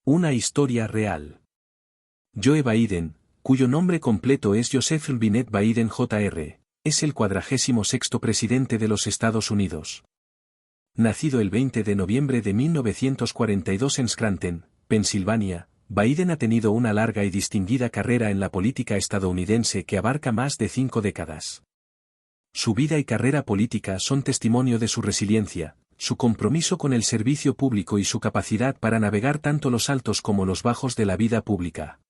Una historia real. Joe Biden, cuyo nombre completo es Joseph Binet Biden Jr., es el 46º presidente de los Estados Unidos. Nacido el 20 de noviembre de 1942 en Scranton, Pensilvania, Biden ha tenido una larga y distinguida carrera en la política estadounidense que abarca más de 5 décadas. Su vida y carrera política son testimonio de su resiliencia, su compromiso con el servicio público y su capacidad para navegar tanto los altos como los bajos de la vida pública.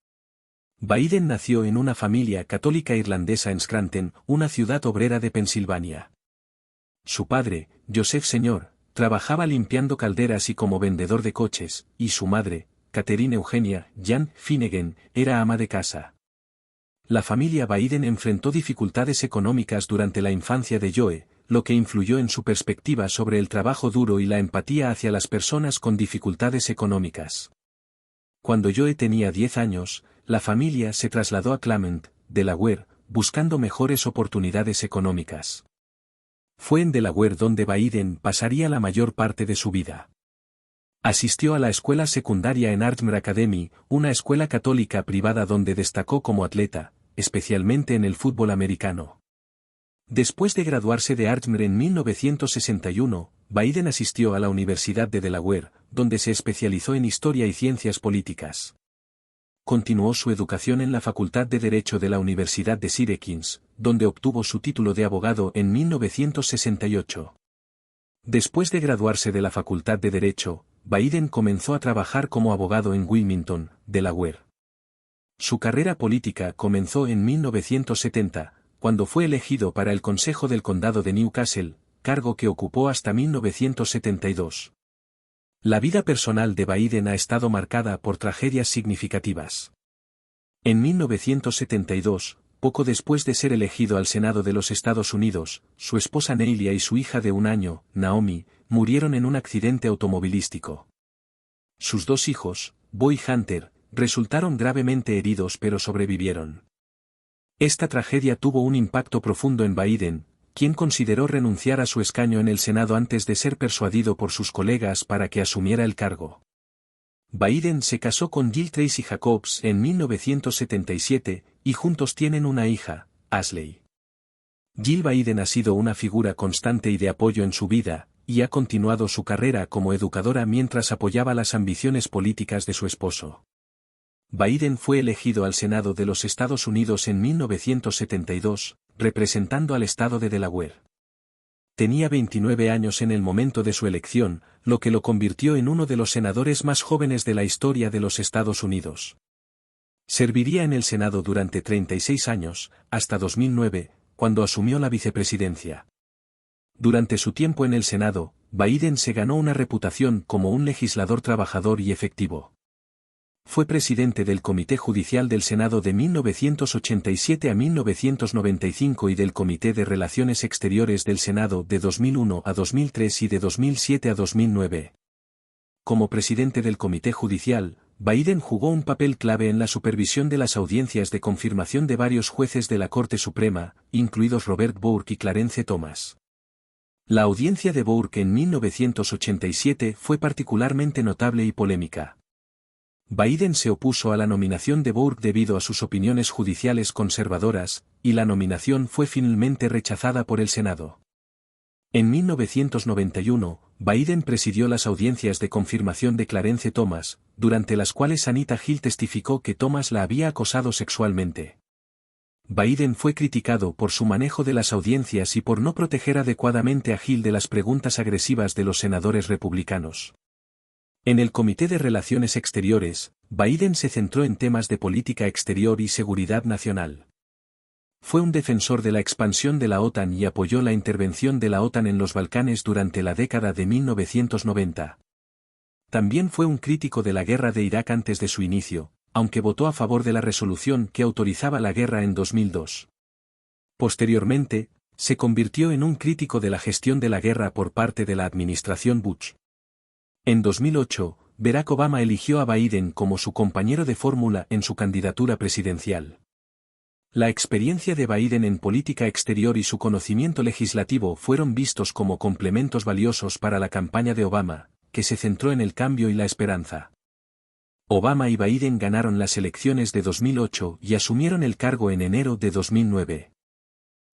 Biden nació en una familia católica irlandesa en Scranton, una ciudad obrera de Pensilvania. Su padre, Joseph Sr., trabajaba limpiando calderas y como vendedor de coches, y su madre, Catherine Eugenia Jan Finnegan, era ama de casa. La familia Biden enfrentó dificultades económicas durante la infancia de Joe, lo que influyó en su perspectiva sobre el trabajo duro y la empatía hacia las personas con dificultades económicas. Cuando Joe tenía 10 años, la familia se trasladó a Clement, Delaware, buscando mejores oportunidades económicas. Fue en Delaware donde Biden pasaría la mayor parte de su vida. Asistió a la escuela secundaria en Artmere Academy, una escuela católica privada donde destacó como atleta, especialmente en el fútbol americano. Después de graduarse de Artmere en 1961, Biden asistió a la Universidad de Delaware, donde se especializó en historia y ciencias políticas. Continuó su educación en la Facultad de Derecho de la Universidad de Syracuse, donde obtuvo su título de abogado en 1968. Después de graduarse de la Facultad de Derecho, Biden comenzó a trabajar como abogado en Wilmington, Delaware. Su carrera política comenzó en 1970, cuando fue elegido para el Consejo del Condado de Newcastle, cargo que ocupó hasta 1972. La vida personal de Biden ha estado marcada por tragedias significativas. En 1972, poco después de ser elegido al Senado de los Estados Unidos, su esposa Neilia y su hija de 1 año, Naomi, murieron en un accidente automovilístico. Sus 2 hijos, Bo y Hunter, resultaron gravemente heridos pero sobrevivieron. Esta tragedia tuvo un impacto profundo en Biden, quien consideró renunciar a su escaño en el Senado antes de ser persuadido por sus colegas para que asumiera el cargo. Biden se casó con Jill Tracy Jacobs en 1977, y juntos tienen una hija, Ashley. Jill Biden ha sido una figura constante y de apoyo en su vida, y ha continuado su carrera como educadora mientras apoyaba las ambiciones políticas de su esposo. Biden fue elegido al Senado de los Estados Unidos en 1972, representando al estado de Delaware. Tenía 29 años en el momento de su elección, lo que lo convirtió en uno de los senadores más jóvenes de la historia de los Estados Unidos. Serviría en el Senado durante 36 años, hasta 2009, cuando asumió la vicepresidencia. Durante su tiempo en el Senado, Biden se ganó una reputación como un legislador trabajador y efectivo. Fue presidente del Comité Judicial del Senado de 1987 a 1995 y del Comité de Relaciones Exteriores del Senado de 2001 a 2003 y de 2007 a 2009. Como presidente del Comité Judicial, Biden jugó un papel clave en la supervisión de las audiencias de confirmación de varios jueces de la Corte Suprema, incluidos Robert Bork y Clarence Thomas. La audiencia de Bork en 1987 fue particularmente notable y polémica. Biden se opuso a la nominación de Bork debido a sus opiniones judiciales conservadoras, y la nominación fue finalmente rechazada por el Senado. En 1991, Biden presidió las audiencias de confirmación de Clarence Thomas, durante las cuales Anita Hill testificó que Thomas la había acosado sexualmente. Biden fue criticado por su manejo de las audiencias y por no proteger adecuadamente a Hill de las preguntas agresivas de los senadores republicanos. En el Comité de Relaciones Exteriores, Biden se centró en temas de política exterior y seguridad nacional. Fue un defensor de la expansión de la OTAN y apoyó la intervención de la OTAN en los Balcanes durante la década de 1990. También fue un crítico de la guerra de Irak antes de su inicio, aunque votó a favor de la resolución que autorizaba la guerra en 2002. Posteriormente, se convirtió en un crítico de la gestión de la guerra por parte de la administración Bush. En 2008, Barack Obama eligió a Biden como su compañero de fórmula en su candidatura presidencial. La experiencia de Biden en política exterior y su conocimiento legislativo fueron vistos como complementos valiosos para la campaña de Obama, que se centró en el cambio y la esperanza. Obama y Biden ganaron las elecciones de 2008 y asumieron el cargo en enero de 2009.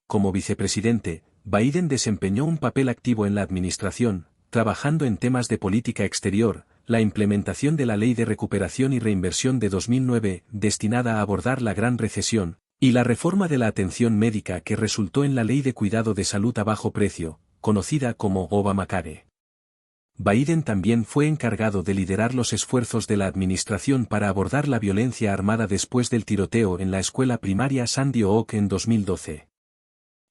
Como vicepresidente, Biden desempeñó un papel activo en la administración, trabajando en temas de política exterior, la implementación de la Ley de Recuperación y Reinversión de 2009, destinada a abordar la Gran Recesión, y la reforma de la atención médica que resultó en la Ley de Cuidado de Salud a Bajo Precio, conocida como Obamacare. Biden también fue encargado de liderar los esfuerzos de la administración para abordar la violencia armada después del tiroteo en la escuela primaria Sandy Hook en 2012.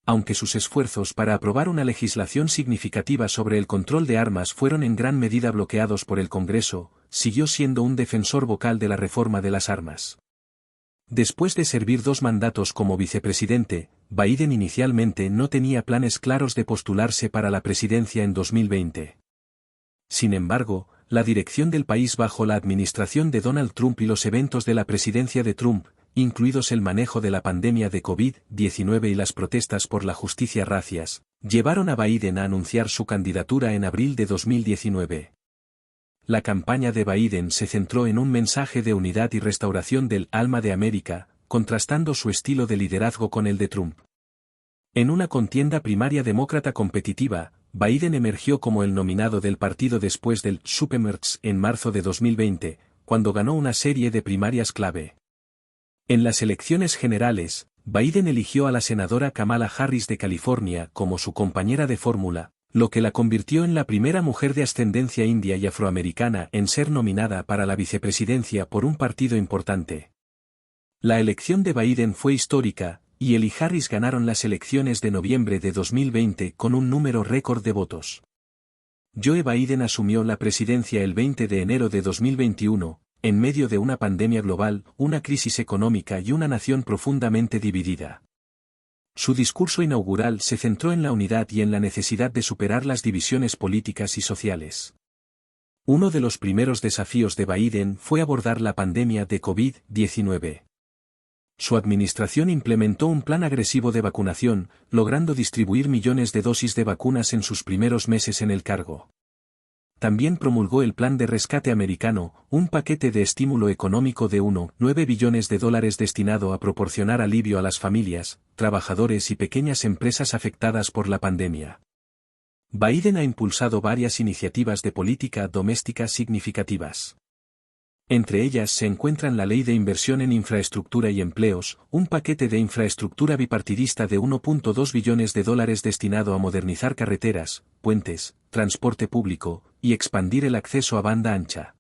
Aunque sus esfuerzos para aprobar una legislación significativa sobre el control de armas fueron en gran medida bloqueados por el Congreso, siguió siendo un defensor vocal de la reforma de las armas. Después de servir 2 mandatos como vicepresidente, Biden inicialmente no tenía planes claros de postularse para la presidencia en 2020. Sin embargo, la dirección del país bajo la administración de Donald Trump y los eventos de la presidencia de Trump, incluidos el manejo de la pandemia de COVID-19 y las protestas por la justicia racias, llevaron a Biden a anunciar su candidatura en abril de 2019. La campaña de Biden se centró en un mensaje de unidad y restauración del alma de América, contrastando su estilo de liderazgo con el de Trump. En una contienda primaria demócrata competitiva, Biden emergió como el nominado del partido después del Supermerge en marzo de 2020, cuando ganó una serie de primarias clave. En las elecciones generales, Biden eligió a la senadora Kamala Harris de California como su compañera de fórmula, lo que la convirtió en la primera mujer de ascendencia india y afroamericana en ser nominada para la vicepresidencia por un partido importante. La elección de Biden fue histórica, y él y Harris ganaron las elecciones de noviembre de 2020 con un número récord de votos. Joe Biden asumió la presidencia el 20 de enero de 2021, en medio de una pandemia global, una crisis económica y una nación profundamente dividida. Su discurso inaugural se centró en la unidad y en la necesidad de superar las divisiones políticas y sociales. Uno de los primeros desafíos de Biden fue abordar la pandemia de COVID-19. Su administración implementó un plan agresivo de vacunación, logrando distribuir millones de dosis de vacunas en sus primeros meses en el cargo. También promulgó el Plan de Rescate Americano, un paquete de estímulo económico de $1,9 billones destinado a proporcionar alivio a las familias, trabajadores y pequeñas empresas afectadas por la pandemia. Biden ha impulsado varias iniciativas de política doméstica significativas. Entre ellas se encuentran la Ley de Inversión en Infraestructura y Empleos, un paquete de infraestructura bipartidista de $1,2 billones destinado a modernizar carreteras, puentes, transporte público, y expandir el acceso a banda ancha.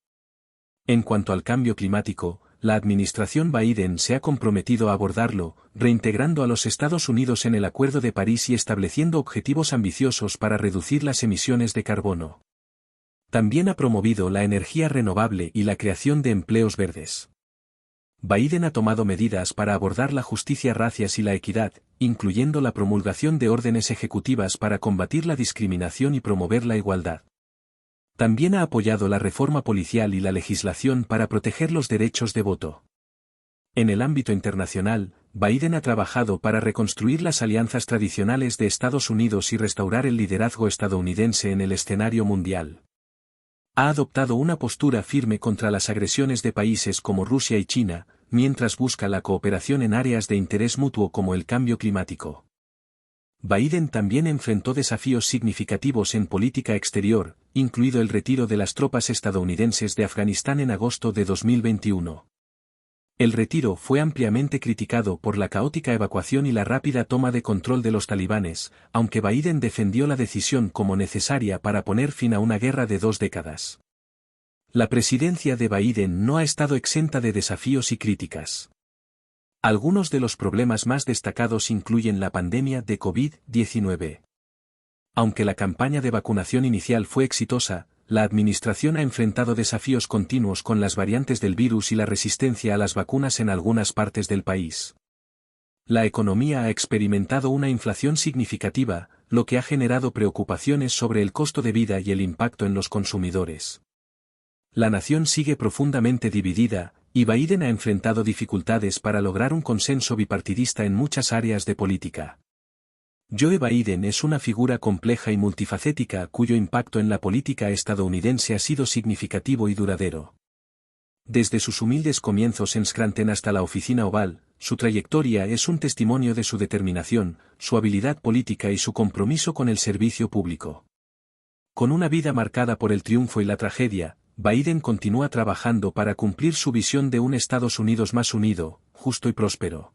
En cuanto al cambio climático, la administración Biden se ha comprometido a abordarlo, reintegrando a los Estados Unidos en el Acuerdo de París y estableciendo objetivos ambiciosos para reducir las emisiones de carbono. También ha promovido la energía renovable y la creación de empleos verdes. Biden ha tomado medidas para abordar la justicia racial y la equidad, incluyendo la promulgación de órdenes ejecutivas para combatir la discriminación y promover la igualdad. También ha apoyado la reforma policial y la legislación para proteger los derechos de voto. En el ámbito internacional, Biden ha trabajado para reconstruir las alianzas tradicionales de Estados Unidos y restaurar el liderazgo estadounidense en el escenario mundial. Ha adoptado una postura firme contra las agresiones de países como Rusia y China, mientras busca la cooperación en áreas de interés mutuo como el cambio climático. Biden también enfrentó desafíos significativos en política exterior, incluido el retiro de las tropas estadounidenses de Afganistán en agosto de 2021. El retiro fue ampliamente criticado por la caótica evacuación y la rápida toma de control de los talibanes, aunque Biden defendió la decisión como necesaria para poner fin a una guerra de 2 décadas. La presidencia de Biden no ha estado exenta de desafíos y críticas. Algunos de los problemas más destacados incluyen la pandemia de COVID-19. Aunque la campaña de vacunación inicial fue exitosa, la administración ha enfrentado desafíos continuos con las variantes del virus y la resistencia a las vacunas en algunas partes del país. La economía ha experimentado una inflación significativa, lo que ha generado preocupaciones sobre el costo de vida y el impacto en los consumidores. La nación sigue profundamente dividida, y Biden ha enfrentado dificultades para lograr un consenso bipartidista en muchas áreas de política. Joe Biden es una figura compleja y multifacética cuyo impacto en la política estadounidense ha sido significativo y duradero. Desde sus humildes comienzos en Scranton hasta la oficina oval, su trayectoria es un testimonio de su determinación, su habilidad política y su compromiso con el servicio público. Con una vida marcada por el triunfo y la tragedia, Biden continúa trabajando para cumplir su visión de un Estados Unidos más unido, justo y próspero.